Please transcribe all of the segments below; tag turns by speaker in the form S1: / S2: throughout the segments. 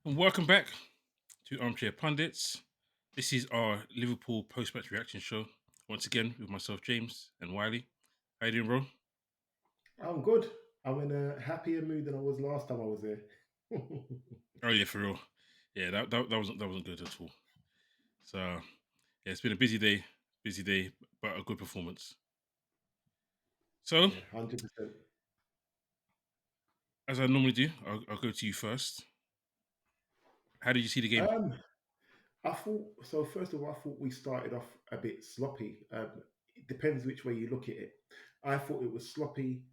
S1: And welcome back to Armchair Pundits. This is our Liverpool post-match reaction show. Once again with myself, James and Wiley. How you doing, bro?
S2: I'm good. I'm in a happier mood than I was last time I was here.
S1: Oh yeah, for real. Yeah, that wasn't good at all. So yeah, it's been a busy day, but a good performance. So
S2: Yeah, 100%.
S1: as I normally do, I'll go to you first. How did you see the game?
S2: Um, I thought so. First of all, I thought we started off a bit sloppy. It depends which way you look at it. I thought it was sloppy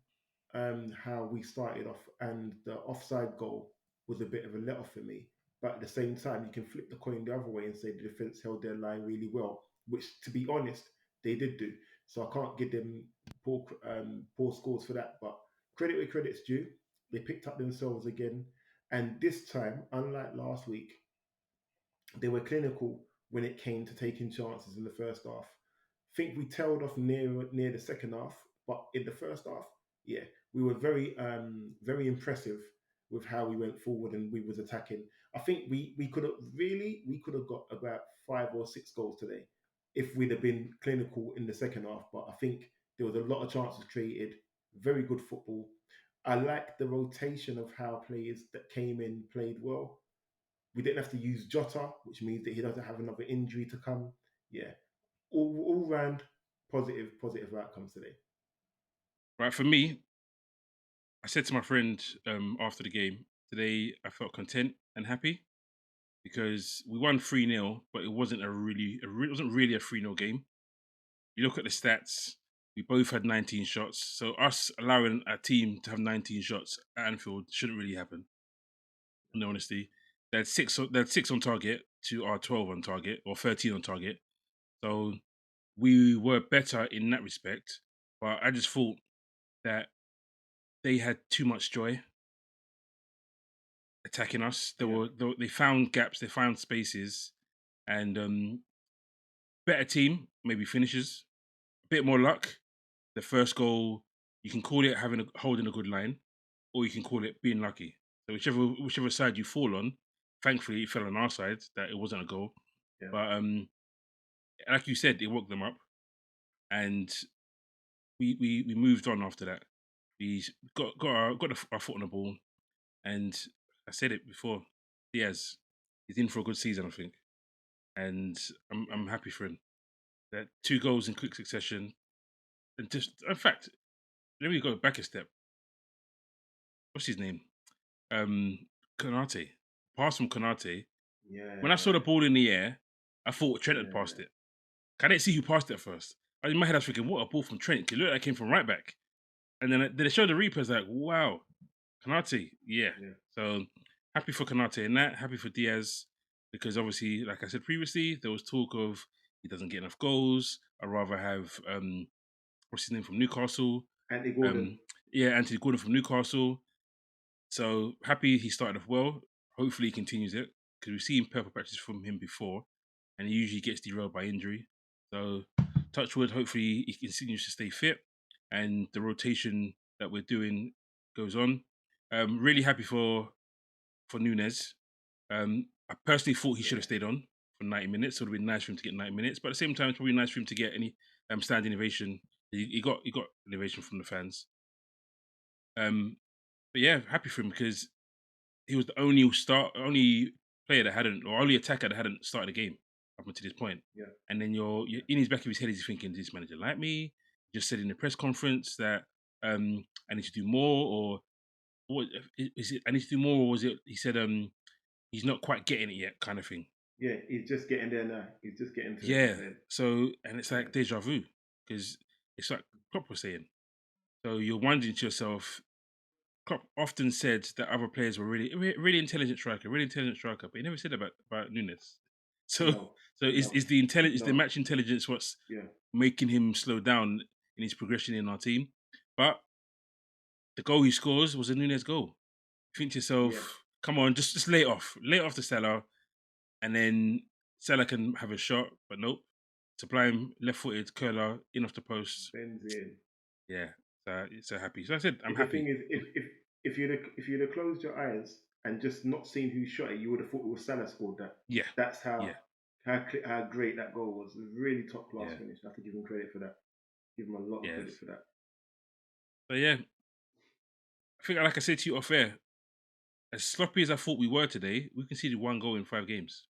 S2: how we started off, and the offside goal was a bit of a let off for me. But at the same time, you can flip the coin the other way and say the defense held their line really well, which, to be honest, they did do. So I can't give them poor scores for that. But credit where credit's due. They picked up themselves again, and this time, unlike last week, they were clinical when it came to taking chances in the first half. I think we tailed off near the second half, but in the first half, yeah, we were very impressive with how we went forward and we was attacking. I think we could have got about 5 or 6 goals today if we'd have been clinical in the second half. But I think there was a lot of chances created. Very good football. I like the rotation of how players that came in played well. We didn't have to use Jota, which means that he doesn't have another injury to come. Yeah, all round positive outcomes today.
S1: Right, for me, I said to my friend after the game today, I felt content and happy because we won 3-0, but it wasn't really a 3-0 game. You look at the stats, we both had 19 shots. So us allowing a team to have 19 shots at Anfield shouldn't really happen, in honesty. They had six on target to our 12 on target, or 13 on target. So we were better in that respect. But I just thought that they had too much joy attacking us.
S2: Yeah,
S1: They found gaps, they found spaces, and better team maybe finishes. A bit more luck. The first goal, you can call it holding a good line, or you can call it being lucky. So whichever side you fall on, thankfully it fell on our side that it wasn't a goal.
S2: yeah,
S1: But like you said, it woke them up, and we moved on after that. We got our foot on the ball, and I said it before. Diaz, he's in for a good season, I think, and I'm happy for him. That 2 goals in quick succession, and just in fact, let me go back a step. What's his name? Um, Konate. Pass from Konate. When I saw the
S2: yeah,
S1: ball in the air, I thought Trent had passed
S2: yeah.
S1: it. I didn't see who passed it at first. In my head, I was thinking, what a ball from Trent. It looked like it came from right back. And then they showed the replay. I was like, wow, Konate. Yeah.
S2: Yeah.
S1: So happy for Konate and that. Happy for Diaz. Because obviously, like I said previously, there was talk of he doesn't get enough goals. I'd rather have, what's his name from Newcastle?
S2: Andy Gordon.
S1: Um, yeah, Anthony Gordon from Newcastle. So happy he started off well. Hopefully he continues it because we've seen purple patches from him before, and he usually gets derailed by injury. So touch wood. Hopefully he continues to stay fit, and the rotation that we're doing goes on. Really happy for Nunes. I personally thought he should have
S2: Yeah,
S1: stayed on for 90 minutes. It would have been nice for him to get 90 minutes, but at the same time, it's probably nice for him to get any standing innovation. He got innovation from the fans. But yeah, happy for him because he was the only player that hadn't, or only attacker that hadn't started a game up until this point.
S2: yeah,
S1: And then you're in his back of his head, he's thinking, "Does this manager like me?" He just said in the press conference that I need to do more, or what is it? I need to do more, or was it? He said he's not quite getting it yet, kind of thing.
S2: yeah. He's just getting there now. He's just getting to it. He's
S1: Yeah.
S2: saying,
S1: So and it's
S2: yeah,
S1: like deja vu because it's like Klopp was saying. So you're wondering to yourself, Klopp often said that other players were really intelligent striker, really intelligent striker, but he never said about Nunes. So
S2: no,
S1: so is
S2: no,
S1: is the intelligence is the
S2: no,
S1: match intelligence what's
S2: yeah,
S1: making him slow down in his progression in our team? But the goal he scores was a Nunes goal. You think to
S2: yeah.
S1: yourself, come on, just lay it off to Salah, and then Salah can have a shot, but nope. Sublime left footed curler in off the post.
S2: Benzene.
S1: Yeah, so happy. So I said I'm
S2: The thing
S1: happy.
S2: is, if you'd have closed your eyes and just not seeing who shot it, you would have thought it was Salah scored that.
S1: Yeah,
S2: That's
S1: yeah,
S2: how great that goal was. It was a really top class
S1: yeah,
S2: finish. I have to give him credit for that. Give him a lot of credit
S1: yes.
S2: for that.
S1: So yeah, I think like I said to you off air, as sloppy as I thought we were today, we conceded 1 goal in 5 games.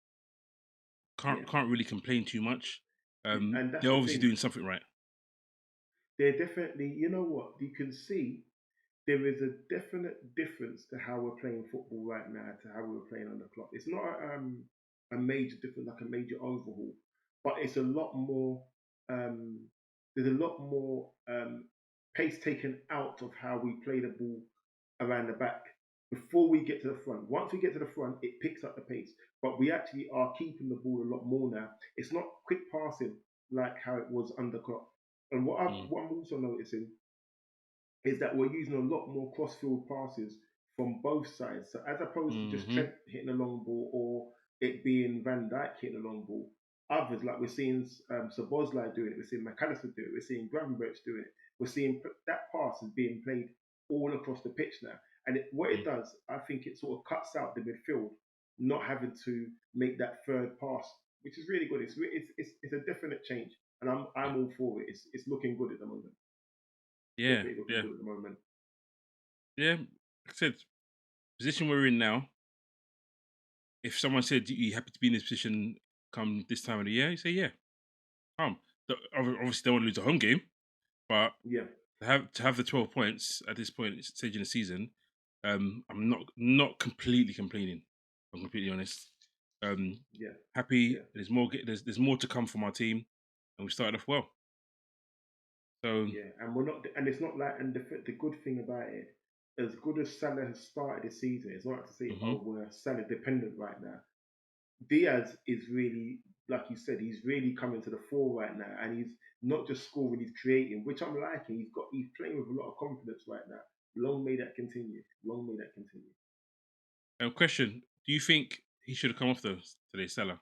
S2: Yeah,
S1: Can't really complain too much.
S2: and that's
S1: They're
S2: the
S1: obviously
S2: thing.
S1: doing something right.
S2: They're definitely, you know what, you can see there is a definite difference to how we're playing football right now to how we were playing on the clock. It's not a major difference, like a major overhaul, but it's a lot more. Um, there's a lot more pace taken out of how we play the ball around the back before we get to the front. Once we get to the front, it picks up the pace, but we actually are keeping the ball a lot more now. It's not quick passing like how it was under clock. And
S1: Mm.
S2: what I'm also noticing is that we're using a lot more cross-field passes from both sides. So as opposed to just
S1: Hmm.
S2: Trent hitting a long ball or it being Van Dijk hitting a long ball, others like we're seeing Szoboszlai doing it, we're seeing McAllister do it, we're seeing Gravenberch doing it, we're seeing that pass is being played all across the pitch now. And what it
S1: Mm.
S2: does, I think it sort of cuts out the midfield, not having to make that third pass, which is really good. It's a definite change, and
S1: Yeah,
S2: I'm all for it. It's looking good at the moment.
S1: yeah,
S2: Definitely looking
S1: yeah,
S2: good at the moment.
S1: yeah. Like I said, position we're in now. If someone said you happy to be in this position come this time of the year, you say yeah. Obviously don't want to lose a home game, but
S2: Yeah,
S1: to have the 12 points at this point stage in the season, I'm not completely complaining. If I'm completely honest. Um,
S2: yeah,
S1: Happy.
S2: yeah,
S1: There's more to come from our team, and we started off well. So
S2: yeah. And we're not, and it's not like, and the good thing about it, as good as Salah has started the season, it's not to say,
S1: hmm
S2: oh, we're Salah dependent right now. Diaz is really, like you said, he's really coming to the fore right now, and he's not just scoring, he's creating, which I'm liking. He's playing with a lot of confidence right now. Long may that continue. Long may that continue.
S1: question: do you think he should have come off though today, Salah?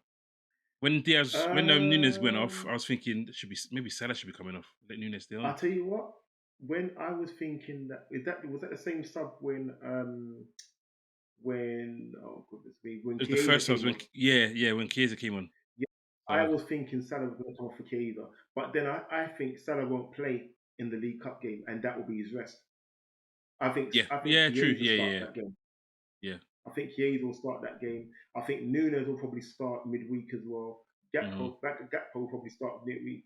S1: When Nunes went off,
S2: Um,
S1: I was thinking it should be maybe Salah should be coming off. Let Nunes stay on.
S2: I'll tell you what. When I was thinking that, was that the same sub when oh goodness me, when
S1: It was the
S2: Chiesa
S1: first times
S2: came
S1: when
S2: on.
S1: when Chiesa came on.
S2: Yeah, I
S1: So
S2: was thinking Salah was going to come off for Chiesa, but then I think Salah won't play in the League Cup game, and that will be his rest.
S1: yeah,
S2: I think
S1: yeah, true,
S2: Chiesa
S1: yeah,
S2: starts
S1: yeah,
S2: that game.
S1: yeah.
S2: I think Chiesa will start that game. I think Nunes will probably start midweek as well.
S1: Mm-hmm.
S2: Gakpo will probably start midweek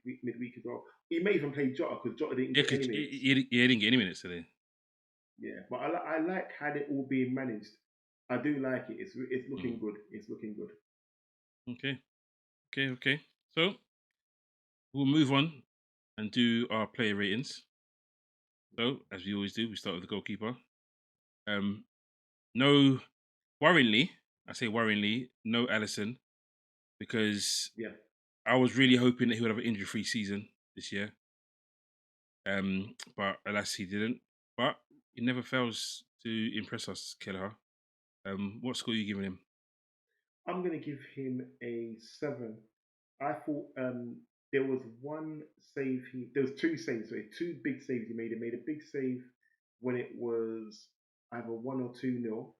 S2: as well. He may even play Jota because Jota didn't
S1: Yeah,
S2: get
S1: because
S2: any
S1: he,
S2: minutes.
S1: he didn't get any minutes today.
S2: Yeah, but I like how they're all being managed. I do like it. It's
S1: Mm.
S2: looking good. It's looking good.
S1: Okay, okay. So we'll move on and do our player ratings. So as we always do, we start with the goalkeeper. Um, no, worryingly, I say worryingly, no Allison because
S2: Yeah,
S1: I was really hoping that he would have an injury-free season this year. But alas, he didn't. But he never fails to impress us, Kelleher. What score are you giving him?
S2: I'm gonna give him a 7. I thought there was one save there was two saves, sorry, two big saves he made. He made a big save when it was either 1 or 2-0.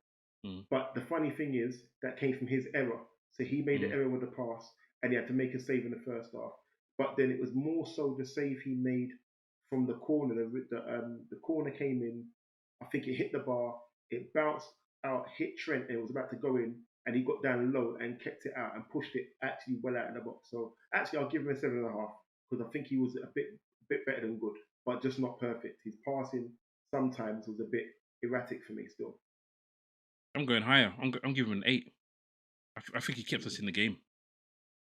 S1: Mm,
S2: But the funny thing is that came from his error. So he made the
S1: mm,
S2: error with the pass, and he had to make a save in the first half. But then it was more so the save he made from the corner. The corner came in. I think it hit the bar. It bounced out, hit Trent, and it was about to go in. And he got down low and kept it out and pushed it actually well out of the box. So actually, I'll give him a 7.5 because I think he was a bit better than good, but just not perfect. His passing sometimes was a bit erratic for me still.
S1: I'm going higher. I'm giving him an 8. I think he kept us
S2: Mm,
S1: in the game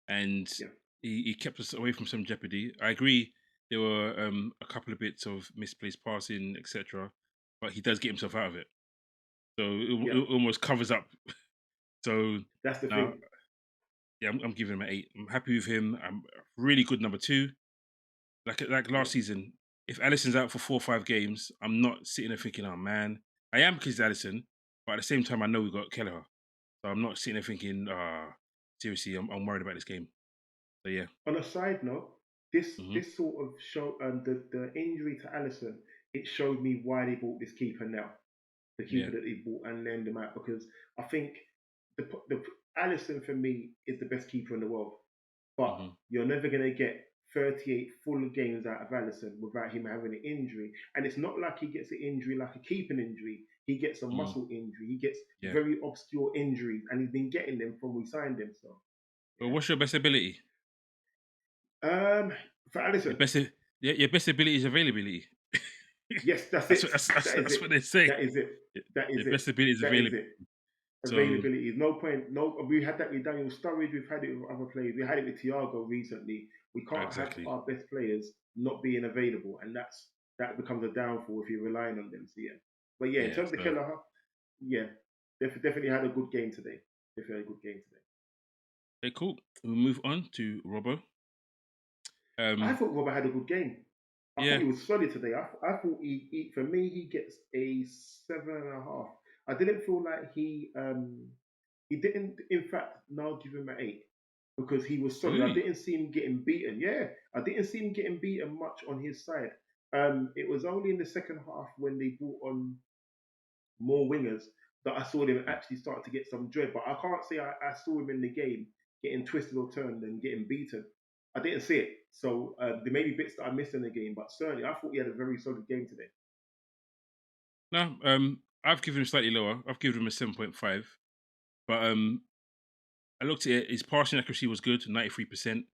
S1: and
S2: yeah,
S1: he kept us away from some jeopardy. I agree. There were a couple of bits of misplaced passing, etc., but he does get himself out of it. So
S2: yeah.
S1: it almost covers up. So
S2: That's the
S1: now,
S2: thing.
S1: yeah, I'm giving him an 8. I'm happy with him. I'm really good number 2. Like
S2: Yeah.
S1: last season, if Allison's out for 4 or 5 games, I'm not sitting there thinking, "Oh man," I am because it's Allison, but at the same time, I know we got Kelleher, so I'm not sitting there thinking, seriously, I'm worried about this game." So yeah,
S2: On a side note,
S1: hmm
S2: this sort of show the injury to Allison, it showed me why they bought this keeper now. the
S1: Yeah.
S2: keeper that he bought, and lend him out because I think the Allison for me is the best keeper in the world. But
S1: Hmm.
S2: you're never going to get 38 full games out of Allison without him having an injury. And it's not like he gets an injury like a keeping injury. He gets a
S1: Mm.
S2: muscle injury. He gets
S1: Yeah.
S2: very obscure injuries, and he's been getting them from we signed him. So
S1: But what's your best ability?
S2: yeah. For
S1: Your
S2: Allison,
S1: best, your best ability is availability.
S2: yes, that's
S1: that's,
S2: it.
S1: what, that's, that's,
S2: That is
S1: that's
S2: it.
S1: what they say.
S2: That is it. That is
S1: Your
S2: it.
S1: best ability is
S2: That is
S1: availability.
S2: it.
S1: So
S2: Availability. No point. No, we had that with Daniel Sturridge. We've had it with other players. We had it with Thiago recently. We can't have
S1: exactly.
S2: our best players not being available, and that becomes a downfall if you're relying on them. So yeah, but yeah, in
S1: Yeah.
S2: terms of
S1: So
S2: Kelleher, yeah, definitely had a good game today. Definitely had a good game today.
S1: okay, cool. We'll move on to Robbo.
S2: I
S1: Um,
S2: thought Robert had a good game. I thought
S1: yeah.
S2: he was solid today. I thought for me he gets a 7.5. I didn't feel like he didn't in fact now give him an 8 because he was solid. I
S1: Really?
S2: didn't see him getting beaten. Yeah, I didn't see him getting beaten much on his side. It was only in the second half when they brought on more wingers that I saw them
S1: Mm.
S2: actually start to get some dread. But I can't say I saw him in the game getting twisted or turned and getting beaten. I didn't see it. So there may be bits that I missed in the game, but certainly I thought he had a very solid game today.
S1: No. I've given him slightly lower. I've given him a 7.5. But I looked at it. His passing accuracy was good, 93%.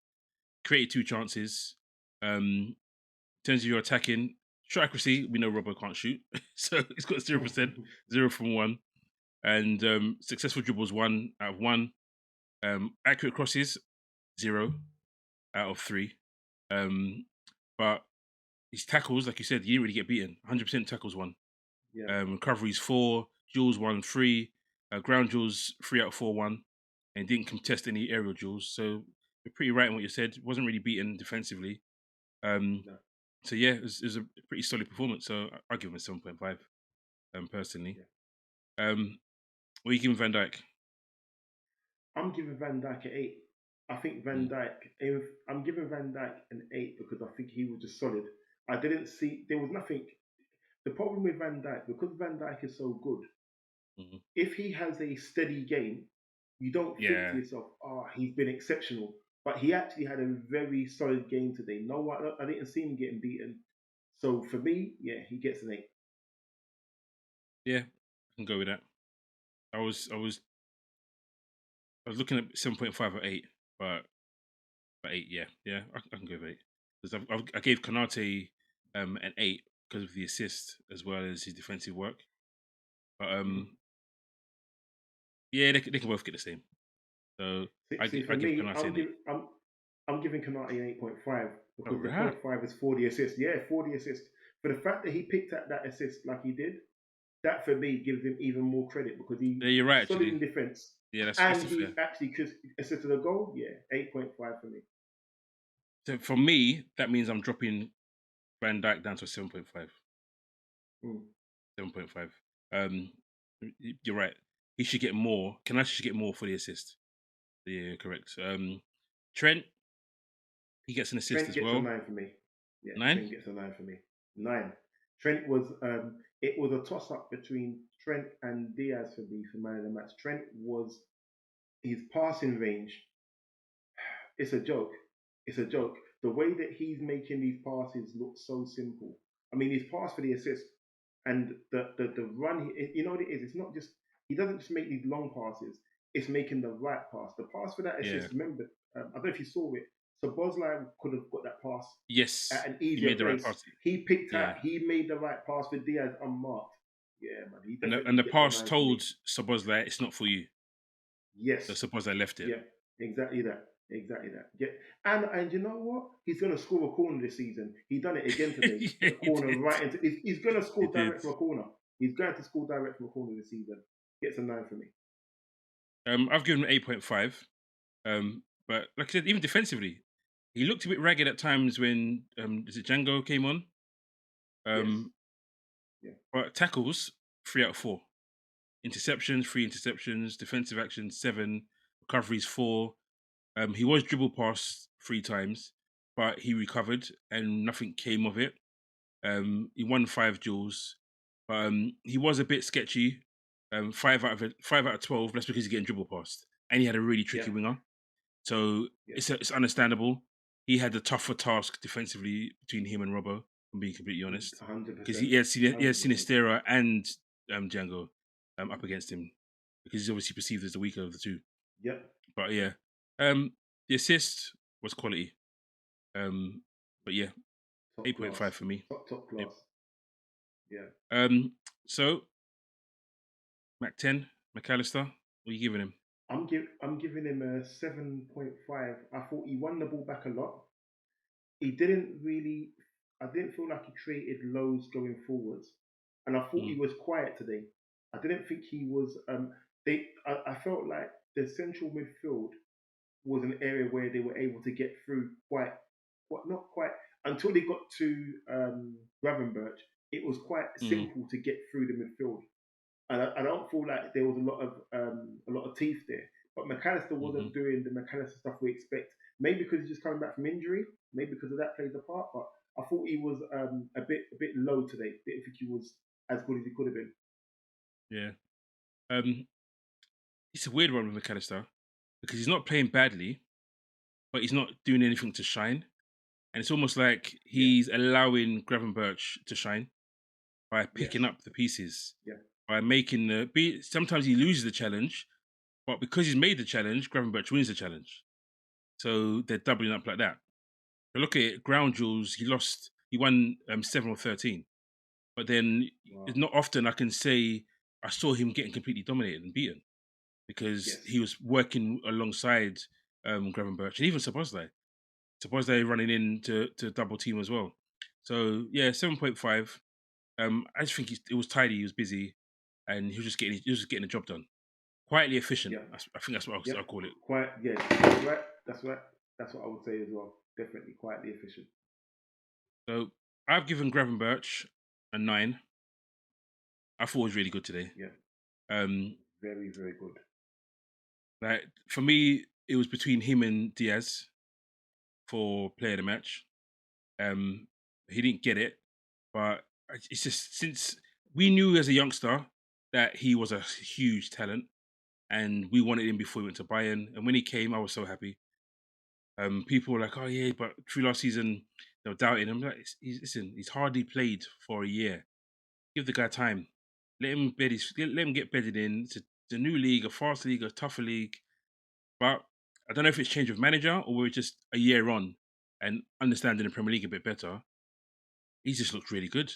S1: Created 2 chances. In terms of your attacking, shot accuracy, we know Robbo can't shoot, so he's got 0%, 0 from 1. And successful dribbles 1 out of 1. Accurate crosses 0 out of 3. Um, but his tackles, like you said, he didn't really get beaten. 100% tackles 1.
S2: Yeah,
S1: Recoveries 4. Duels 1 3. Ground duels 3 out of 4 1. And didn't contest any aerial duels. So you're pretty right in what you said. Wasn't really beaten defensively. Um,
S2: no,
S1: so yeah, it was a pretty solid performance. So I'll give him a 7.5. Personally.
S2: yeah.
S1: What are you giving Van Dijk?
S2: I'm giving Van Dijk an 8. I think
S1: Mm,
S2: Van Dijk. I'm giving Van Dijk an 8 because I think he was just solid. I didn't see there was nothing. The problem with Van Dijk because Van Dijk is so good.
S1: mhm.
S2: If he has a steady game, you don't think to
S1: Yeah,
S2: yourself, "Oh, he's been exceptional." But he actually had a very solid game today. No, I didn't see him getting beaten. So for me, yeah, he gets an 8.
S1: yeah, I can go with that. I was looking at 7.5 or 8, but 8, yeah, yeah, I can go with 8 because I gave Kanate an 8 because of the assist as well as his defensive work. But
S2: Mhm.
S1: yeah, they can both get the same. So
S2: See,
S1: I
S2: for
S1: give
S2: me,
S1: Kanate an 8.
S2: I'm giving Kanate an 8.5
S1: Oh
S2: because the
S1: right,
S2: point five is for the assist. Yeah, for the assist. For the fact that he picked up that assist like he did, that for me gives him even more credit because
S1: yeah,
S2: he
S1: you're right
S2: solid
S1: actually.
S2: in defense
S1: Yeah, that's
S2: and
S1: a
S2: he
S1: fair.
S2: actually could assisted a goal. Yeah, 8.5 for me.
S1: So for me, that means I'm dropping Van Dijk down to a 7.5.
S2: Mm.
S1: 7.5. Um, you're right. He should get more. Kanate should get more for the assist. Yeah, correct. Trent, he gets an assist
S2: Trent
S1: as
S2: gets a
S1: well.
S2: 9 for me. Yeah,
S1: 9.
S2: Trent gets a 9 for me. 9. Trent was it was a toss up between Trent and Diaz for me for man of the match. Trent was his passing range. It's a joke. It's a joke. The way that he's making these passes look so simple. I mean, he's passed for the assist, and the run. You know what it is? It's not just he doesn't just make these long passes. It's making the right pass. The pass for that
S1: Yeah.
S2: assist. Remember, I don't know if you saw it. So Bosley could have got that pass
S1: Yes,
S2: at an
S1: he
S2: easier
S1: made the right
S2: place.
S1: pass.
S2: He picked
S1: Yeah,
S2: out. He made the right pass for Diaz unmarked. Yeah, man. He
S1: and
S2: definitely
S1: the
S2: gets a
S1: pass
S2: 9 for
S1: told
S2: me.
S1: Sabozlai it's not for you. So
S2: Yes.
S1: Sabozlai left it.
S2: Yeah, exactly that. Exactly that. Yeah, and you know what? He's gonna score a corner this season. He done it again today.
S1: Yeah,
S2: Hit a
S1: he
S2: corner
S1: did.
S2: right into. He's gonna
S1: He
S2: score
S1: did.
S2: direct from a corner. He's going to score direct from a corner this season. Gets a 9 for me.
S1: I've given him 8.5. But like I said, even defensively, he looked a bit ragged at times when is it Django came on.
S2: Yes.
S1: Um,
S2: Yeah.
S1: but tackles 3 out of 4. Interceptions, 3 interceptions. Defensive actions 7. Recoveries 4. He was dribble past 3 times, but he recovered and nothing came of it. He won 5 duels. But he was a bit sketchy. 5 out of 12. That's because he's getting dribble past, and he had a really tricky
S2: Yeah,
S1: winger. So
S2: yeah,
S1: it's understandable. He had the tougher task defensively between him and Robbo. I'm being completely honest,
S2: hundred
S1: because
S2: percent,
S1: he had
S2: 100%.
S1: Sinistera and Django up against him, because he's obviously perceived as the weaker of the two.
S2: Yeah,
S1: But yeah, um, the assist was quality. But yeah,
S2: top
S1: 8.5
S2: class,
S1: for me.
S2: top
S1: Yep.
S2: class. Yeah,
S1: So Mac 10, McAllister, what are you giving him?
S2: I'm giving him a 7.5. I thought he won the ball back a lot. He didn't really. I didn't feel like he created loads going forwards, and I thought he
S1: Mm,
S2: was quiet today. I didn't think he was. I felt like the central midfield was an area where they were able to get through quite, what not quite until they got to Gravenberch. It was quite
S1: mm,
S2: simple to get through the midfield, and I don't feel like there was a lot of teeth there. But McAllister
S1: mm-hmm.
S2: wasn't doing the McAllister stuff we expect. Maybe because he's just coming back from injury. Maybe because of that plays a part. But I thought he was a bit low today. I didn't think he was as good as he could have been.
S1: Yeah. Um, it's a weird one with McAllister because he's not playing badly, but he's not doing anything to shine. And it's almost like
S2: Yeah.
S1: he's allowing Gravenberch to shine by picking
S2: Yes.
S1: up the pieces,
S2: Yeah.
S1: by making sometimes he loses the challenge, but because he's made the challenge, Gravenberch wins the challenge. So they're doubling up like that. But look at it, ground jewels, he won 7 or 13. But then it's
S2: Wow.
S1: not often I can say I saw him getting completely dominated and beaten, because
S2: Yes.
S1: he was working alongside Gravenberch and even Sabozlai running in to double team as well. So yeah, 7.5. I just think it was tidy, he was busy, and he was just getting the job done. Quietly efficient.
S2: Yeah.
S1: I think that's what
S2: Yeah.
S1: I'll call it.
S2: Quite. Yeah. That's right. That's right. That's what I would say as well. Definitely quietly efficient.
S1: So I've given Gravenberch a 9. I thought it was really good today.
S2: Yeah.
S1: Um,
S2: Very, very good.
S1: like for me, it was between him and Diaz for player of the match. Um, he didn't get it, but it's just since we knew as a youngster that he was a huge talent, and we wanted him before he went to Bayern. And when he came, I was so happy. People were like, "Oh yeah," but through last season, they were doubting him. Like, listen, he's hardly played for a year. Give the guy time. Let him get bedded in. It's a new league, a fast league, a tougher league. But I don't know if it's change of manager or we're just a year on and understanding the Premier League a bit better. He just looks really good,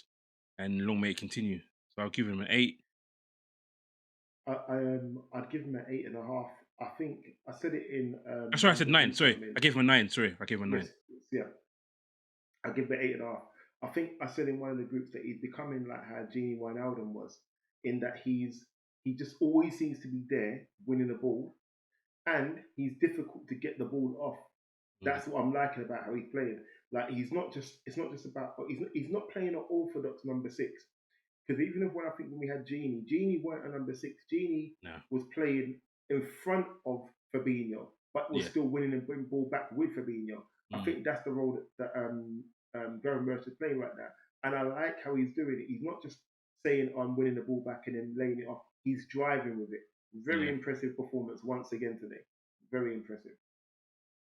S1: and long may it continue. So I'll give him an 8.
S2: I'd give him an 8.5. I think I said it in
S1: Sorry, I
S2: one of
S1: said
S2: the
S1: 9.
S2: groups that
S1: Sorry,
S2: I'm in.
S1: I gave him a 9. Sorry, I gave him a
S2: Yes,
S1: 9.
S2: yeah. I give it 8.5. I think I said in one of the groups that he's becoming like how Genie Wijnaldum was, in that he just always seems to be there winning the ball, and he's difficult to get the ball off.
S1: Mm,
S2: That's what I'm liking about how he's playing. Like he's not just it's not just about he's not playing an orthodox number six. Because even if when I think when we had Genie, Genie weren't a number six. Genie
S1: no.
S2: was playing in front of Fabinho, but was
S1: Yeah.
S2: still winning and putting ball back with Fabinho. I
S1: Mm,
S2: think that's the role that Gary Mercer is playing right now. And I like how he's doing it. He's not just saying, I'm winning the ball back and then laying it off. He's driving with it. Very
S1: yeah.
S2: impressive performance once again today. Very impressive.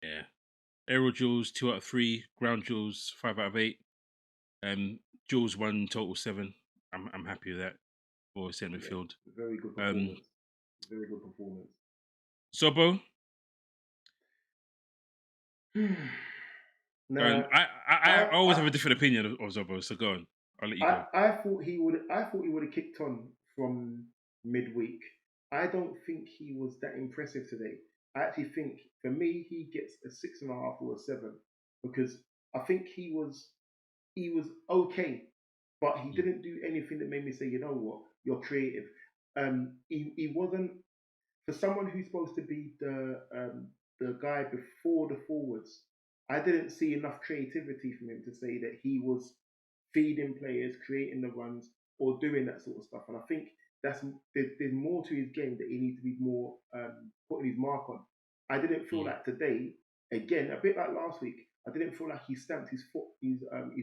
S1: Yeah. Aerial duels 2 out of 3. Ground duels 5 out of 8. Duels 1 total 7. I'm happy with that for centre
S2: Yeah.
S1: midfield.
S2: Very good
S1: Um,
S2: performance. Very good performance.
S1: Zobo.
S2: Now,
S1: I
S2: I,
S1: always have
S2: I
S1: a different opinion of Zobo, so go on. I'll let you go.
S2: I thought he would. I thought he would have kicked on from midweek. I don't think he was that impressive today. I actually think for me he gets a 6.5 or a 7 because I think he was okay, but he
S1: Mm,
S2: didn't do anything that made me say, you know what, you're creative. He wasn't for someone who's supposed to be the guy before the forwards. I didn't see enough creativity from him to say that he was feeding players, creating the runs, or doing that sort of stuff. And I think there's more to his game that he needs to be more putting his mark on. I didn't feel
S1: mm,
S2: like today, again, a bit like last week, I didn't feel like he stamped his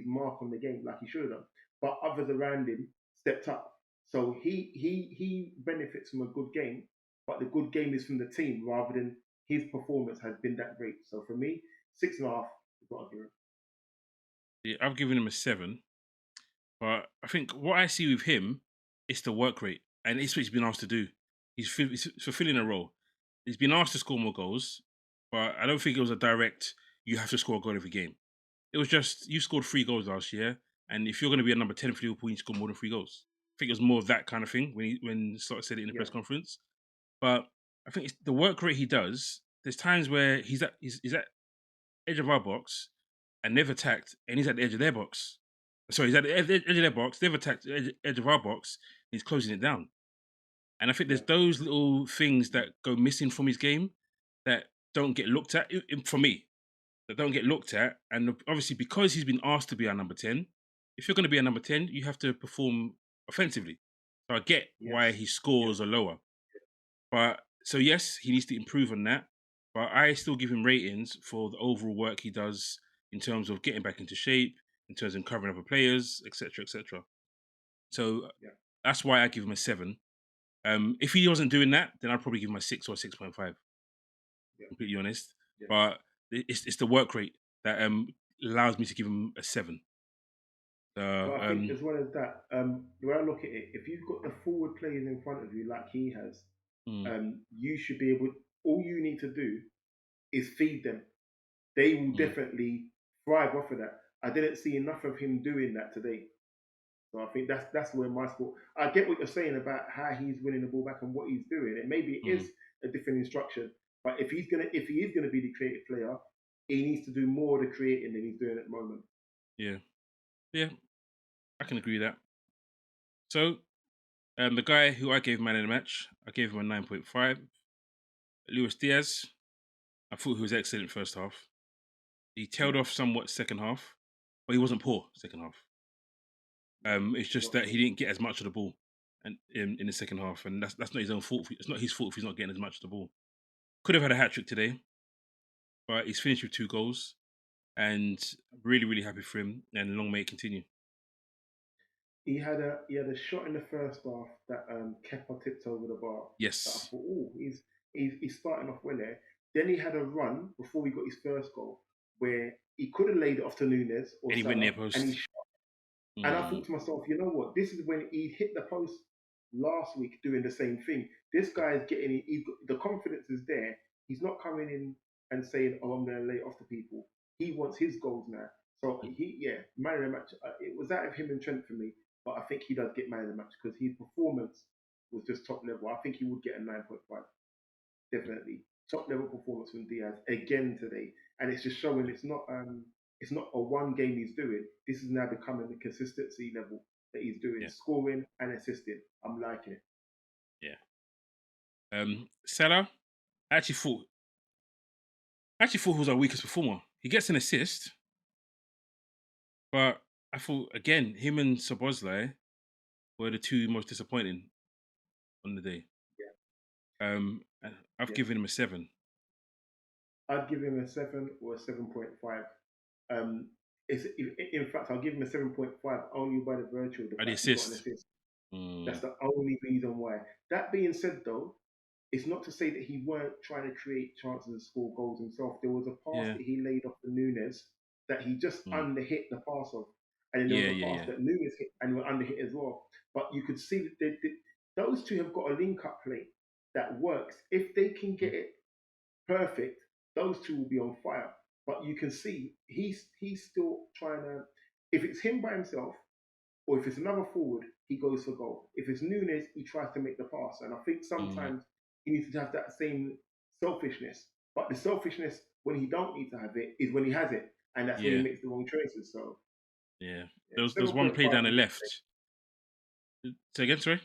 S2: mark on the game like he should have done. But others around him stepped up. So he benefits from a good game, but the good game is from the team rather than his performance has been that great. So for me, 6.5 is what I'll give him.
S1: Yeah, I've given him a 7, but I think what I see with him is the work rate, and it's what he's been asked to do. He's fulfilling a role. He's been asked to score more goals, but I don't think it was a direct. You have to score a goal every game. It was just you scored 3 goals last year, and if you're going to be a number 10 for Liverpool, you score more than 3 goals. I think it was more of that kind of thing when Slot said it in the
S2: Yeah,
S1: press conference. But I think it's the work rate he does. There's times where he's at edge of our box and they've attacked, and he's at the edge of their box. Sorry, he's at the edge of their box. They've attacked the edge of our box. And he's closing it down. And I think
S2: yeah,
S1: there's those little things that go missing from his game that don't get looked at for me. That don't get looked at, and obviously because he's been asked to be our number 10, if you're going to be a number 10, you have to perform offensively. So I get why
S2: yes,
S1: his
S2: yeah,
S1: scores are lower, but so yes, he needs to improve on that. But I still give him ratings for the overall work he does in terms of getting back into shape, in terms of covering other players, etc., etc. So
S2: yeah,
S1: that's why I give him a 7. If he wasn't doing that, then I'd probably give him a 6 or 6.5.
S2: yeah,
S1: Completely honest,
S2: yeah.
S1: but it's the work rate that allows me to give him a 7.
S2: But I think as well as that, the way I look at it, if you've got the forward players in front of you like he has,
S1: Mm,
S2: you should be able. All you need to do is feed them. They will
S1: mm,
S2: definitely thrive off of that. I didn't see enough of him doing that today. So I think that's where my sport. I get what you're saying about how he's winning the ball back and what he's doing, and maybe it
S1: mm,
S2: is a different instruction. But if he is gonna be the creative player, he needs to do more of the creating than he's doing at the moment.
S1: yeah, yeah, I can agree with that. So the guy who I gave man of the match, I gave him a 9.5. Luis Diaz, I thought he was excellent first half. He tailed
S2: Yeah,
S1: off somewhat second half, but he wasn't poor second half.
S2: yeah,
S1: It's just
S2: not at
S1: that he
S2: all.
S1: didn't get as much of the ball, and in the second half, and that's not his own fault. It's not his fault if he's not getting as much of the ball. Could have had a hat trick today, but he's finished with 2 goals, and really really happy for him. And long may it continue.
S2: He had a shot in the first half that Kepa tipped over the bar. That I
S1: Yes,
S2: thought, oh, he's starting off well there. Then he had a run before he got his first goal where he could have laid it off to Nunez or
S1: and he went near
S2: Salah, and
S1: post.
S2: and I
S1: Mm,
S2: thought to myself, you know what? This is when he hit the post last week doing the same thing. This guy is getting the confidence is there. He's not coming in and saying, "Oh, I'm going to lay it off to people." He wants his goals now. So
S1: mm,
S2: yeah, man of the match. It was out of him and Trent for me, but I think he does get man of the match because his performance was just top level. I think he would get a 9.5, definitely top level performance from Diaz again today, and it's just showing it's not a one game he's doing. This is now becoming the consistency level that he's doing,
S1: yeah,
S2: scoring and assisting. I'm liking it.
S1: yeah. Salah, I actually thought he was our weakest performer. He gets an assist, but I thought again him and Szoboszlai were the two most disappointing on the day.
S2: Yeah,
S1: And I've
S2: yeah.
S1: given him a 7.
S2: I'd give him a 7 or a 7.5. Um, in fact, I'll give him a 7.5 only by the virtue of the
S1: At the
S2: fact he got an
S1: assist.
S2: assist. That's
S1: Mm,
S2: the only reason why. That being said, though, it's not to say that he weren't trying to create chances and score goals himself. There was a pass
S1: yeah.
S2: that he laid off to Nunes that he just
S1: Mm,
S2: under hit the pass of, and then there was
S1: yeah,
S2: a
S1: yeah,
S2: pass
S1: yeah.
S2: that Nunes hit and were under hit as well. But you could see that those two have got a link up play that works. If they can
S1: Mm,
S2: get it perfect, those two will be on fire. But you can see he's still trying to. If it's him by himself, or if it's another forward, he goes for goal. If it's Nunes, he tries to make the pass. And I think
S1: mm,
S2: sometimes he needs to have that same selfishness. But the selfishness when he don't need to have it is when he has it, and that's when he
S1: yeah,
S2: makes the wrong choices. So
S1: yeah.
S2: yeah,
S1: There was
S2: seven
S1: one
S2: point
S1: play
S2: five
S1: down
S2: for
S1: the
S2: me.
S1: left. Say again, sorry?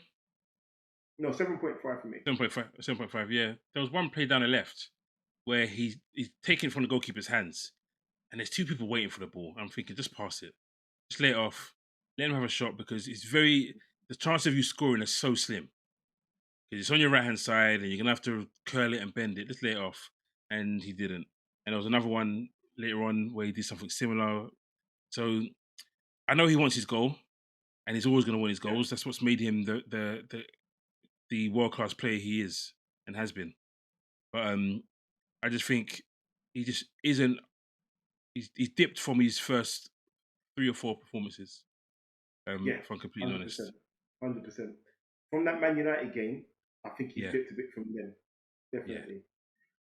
S2: No, 7.5 for me.
S1: 7.5, 7.5, yeah. There was one play down the left where he's taking it from the goalkeeper's hands, and there's two people waiting for the ball. I'm thinking, just pass it. Just lay it off. Let him have a shot because the chance of you scoring is so slim. Because it's on your right hand side and you're gonna have to curl it and bend it. Just lay it off. And he didn't. And there was another one later on where he did something similar. So I know he wants his goal. and he's always going to win his
S2: yeah,
S1: goals. That's what's made him the world class player he is and has been. But I just think he just isn't. He's dipped from his first 3 or 4 performances.
S2: yeah,
S1: If I'm completely
S2: 100%,
S1: honest.
S2: 100%. From that Man United game, I think he's
S1: Yeah,
S2: dipped a bit from then,
S1: yeah,
S2: definitely.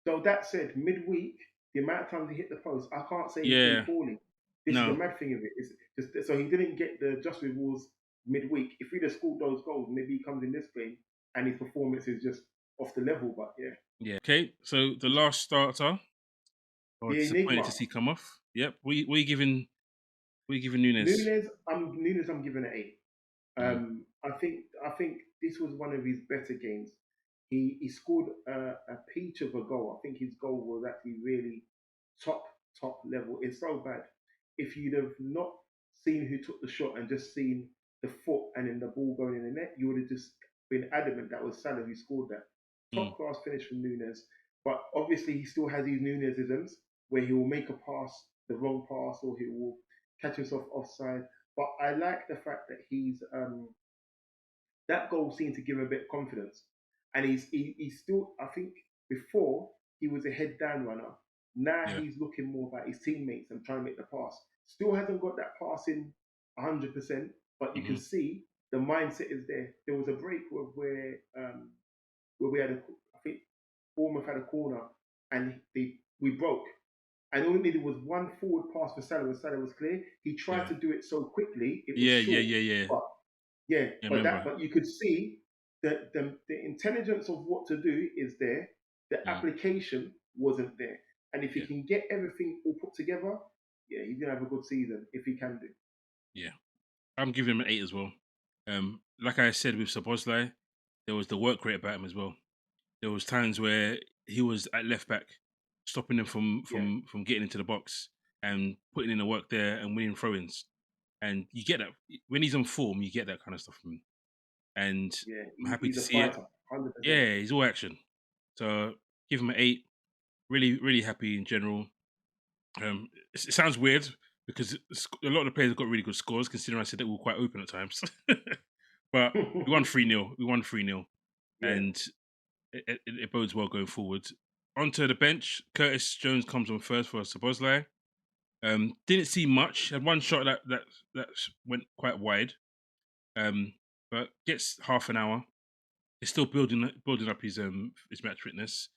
S2: So that said, midweek, the amount of times he hit the post, I can't say he played
S1: yeah.
S2: poorly. This is the
S1: No,
S2: mad thing of it. It's just so he didn't get the just rewards midweek. If he'd have scored those goals, maybe he comes in this game and his performance is just off the level. But yeah,
S1: yeah. Okay, so the last starter, or
S2: the
S1: disappointed to
S2: enigma
S1: see come off. Yep. What are you giving? What are you giving Nunes?
S2: Nunes, I'm giving an 8.
S1: Mm,
S2: I think this was one of his better games. He scored a peach of a goal. I think his goal was actually really top top level. It's so bad. If you'd have not seen who took the shot and just seen the foot and then the ball going in the net, you would have just been adamant that was Salah who scored that.
S1: mm,
S2: Top class finish from Nunes. But obviously he still has these Nunesisms where he will make a pass, the wrong pass, or he will catch himself offside. But I like the fact that that goal seemed to give him a bit of confidence. And he's still, I think, before he was a head down runner. Now
S1: yeah.
S2: he's looking more about his teammates and trying to make the pass. Still hasn't got that passing 100%, but you can
S1: Hmm.
S2: see the mindset is there. There was a break where we had I think Bournemouth had a corner and we broke. And all he needed was one forward pass for Salah when Salah was clear. He tried
S1: Yeah.
S2: to do it so quickly, it was
S1: Yeah. Yeah.
S2: short.
S1: Yeah. Yeah.
S2: But yeah,
S1: Yeah. I
S2: but
S1: remember.
S2: you could see that the intelligence of what to do is there. The
S1: Mm,
S2: application wasn't there. And if he
S1: yeah.
S2: can get everything all put together, yeah, he's gonna have a good season if he can do.
S1: Yeah. I'm giving him an 8 as well. Like I said with Sabozlai, there was the work rate about him as well. There was times where he was at left back, stopping them
S2: Yeah,
S1: from getting into the box and putting in the work there and winning throw-ins. And you get that when he's on form, you get that kind of stuff from him. And
S2: yeah,
S1: I'm happy
S2: he's
S1: to
S2: a
S1: see it.
S2: fighter, 100%.
S1: Yeah, he's all action. So give him an 8. Really, really happy in general. It sounds weird because a lot of the players have got really good scores, considering I said that we were quite open at times. But we won 3-0. We won 3-0.
S2: Yeah,
S1: And it bodes well going forward. Onto the bench, Curtis Jones comes on first for Sabozlai. Didn't see much. Had one shot that went quite wide, um, but gets half an hour. He's still building up his match fitness.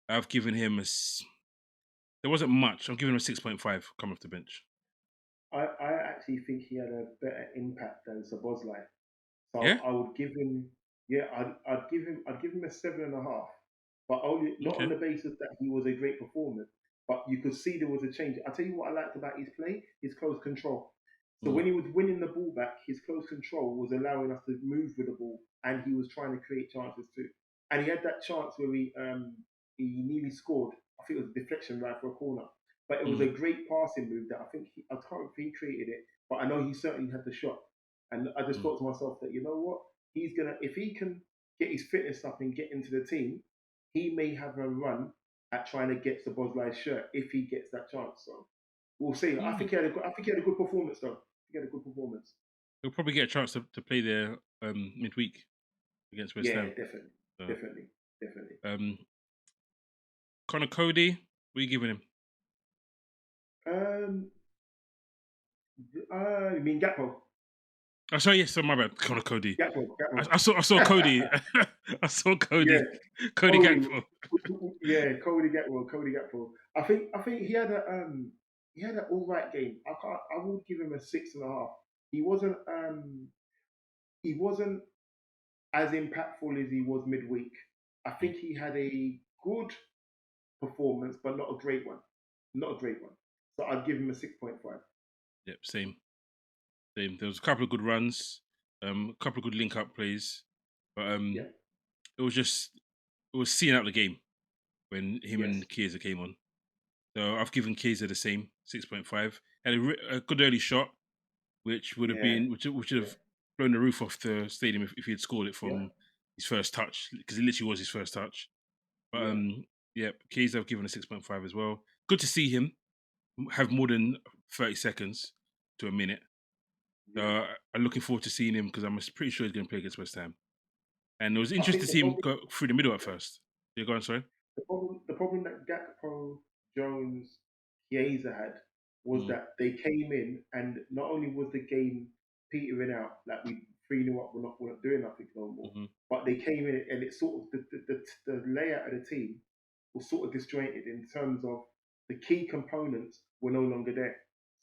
S1: I've given him there wasn't much. I'm giving him a 6.5 coming off the bench.
S2: I actually think he had a better impact than Sabozlai. So
S1: Yeah.
S2: I would give him, yeah, I'd give him a 7.5, but only not on
S1: Okay.
S2: the basis that he was a great performer, but you could see there was a change. I tell you what I liked about his play, his close control. So
S1: Mm,
S2: when he was winning the ball back, his close control was allowing us to move with the ball, and he was trying to create chances too. And he had that chance where he nearly scored. I think it was a deflection right for a corner, but it was a
S1: mm,
S2: great passing move that I can't remember if he created it, but I know he certainly had the shot. And I just
S1: mm,
S2: thought to myself that you know what, he's gonna if he can get his fitness up and get into the team, he may have a run at trying to get the Boslai's shirt if he gets that chance. So we'll see.
S1: mm.
S2: I think he had a good performance though. He had a good performance.
S1: He'll probably get a chance to play there midweek against West
S2: Yeah,
S1: Ham.
S2: definitely,
S1: So,
S2: definitely, definitely.
S1: um, Connor Cody, what are you giving him?
S2: Um, you mean Gakpo?
S1: Oh, sorry, yes, so my bad. Connor Cody.
S2: Gakpo.
S1: I saw Cody. I saw
S2: Yeah,
S1: Cody. Cody
S2: Cody.
S1: Gakpo.
S2: Yeah, Cody Gakpo. I think he had an all right game. I would give him a 6.5. He wasn't he wasn't as impactful as he was midweek. I
S1: Mm,
S2: think he had a good performance, but not a great one. Not a great one. So I'd give him a 6.5.
S1: yep, same. Same. There was a couple of good runs, a couple of good link up plays, but
S2: Yeah.
S1: it was just it was seeing out the game when him
S2: Yes.
S1: and Chiesa came on. So I've given Chiesa the same 6.5. Had a good early shot, which would have
S2: Yeah.
S1: been which would
S2: Yeah.
S1: have blown the roof off the stadium if he had scored it
S2: Yeah.
S1: from his first touch, because it literally was his first touch. But
S2: Yeah.
S1: yeah, Chiesa I've given a 6.5 as well. Good to see him have more than 30 seconds to a minute.
S2: Yeah.
S1: I'm looking forward to seeing him because I'm pretty sure he's going to play against West Ham. And it was
S2: I
S1: interesting
S2: think
S1: to
S2: the
S1: see him
S2: problem,
S1: go through the middle at first. You're going, sorry?
S2: the problem that Gakpo, Jones, Chiesa had was
S1: Mm,
S2: that they came in and not only was the game petering out, like we 3-0 up, we're not doing nothing no more,
S1: hmm
S2: but they came in and it sort of the layout of the team was sort of disjointed in terms of the key components were no longer there.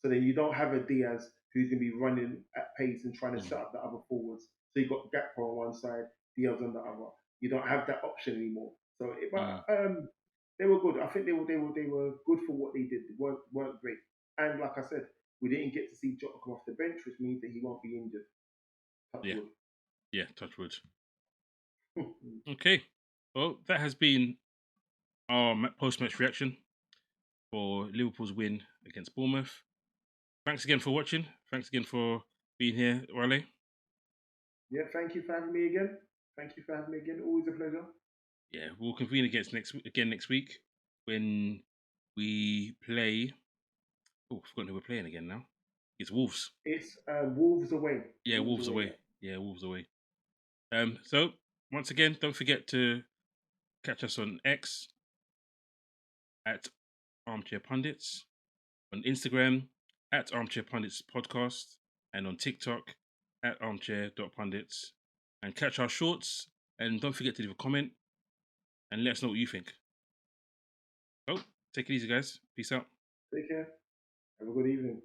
S2: So then you don't have a Diaz who's going to be running at pace and trying to set
S1: mm,
S2: up the other forwards. So you've got Gakpo on one side, Diaz on the other. You don't have that option anymore. So,
S1: mm.
S2: they were good. I think they were good for what they did. They weren't great. And like I said, we didn't get to see Jota come off the bench, which means that he won't be injured. Touch
S1: Yeah,
S2: wood.
S1: yeah, touch wood. Okay. Well, that has been our post-match reaction for Liverpool's win against Bournemouth. Thanks again for watching. Thanks again for being here, Wale.
S2: Yeah, thank you for having me again. Thank you for having me again. Always a pleasure.
S1: Yeah, we'll convene again next week when we play. Oh, I've forgotten who we're playing again now. It's Wolves.
S2: It's Wolves away.
S1: Yeah,
S2: Wolves
S1: Wolves
S2: away.
S1: away. Yeah, Wolves away. So once again, don't forget to catch us on X at Armchair Pundits, on Instagram at Armchair Pundits Podcast, and on TikTok at armchair.pundits. And catch our shorts. And don't forget to leave a comment and let us know what you think. Oh, take it easy, guys. Peace out.
S2: Take care. Have a good evening.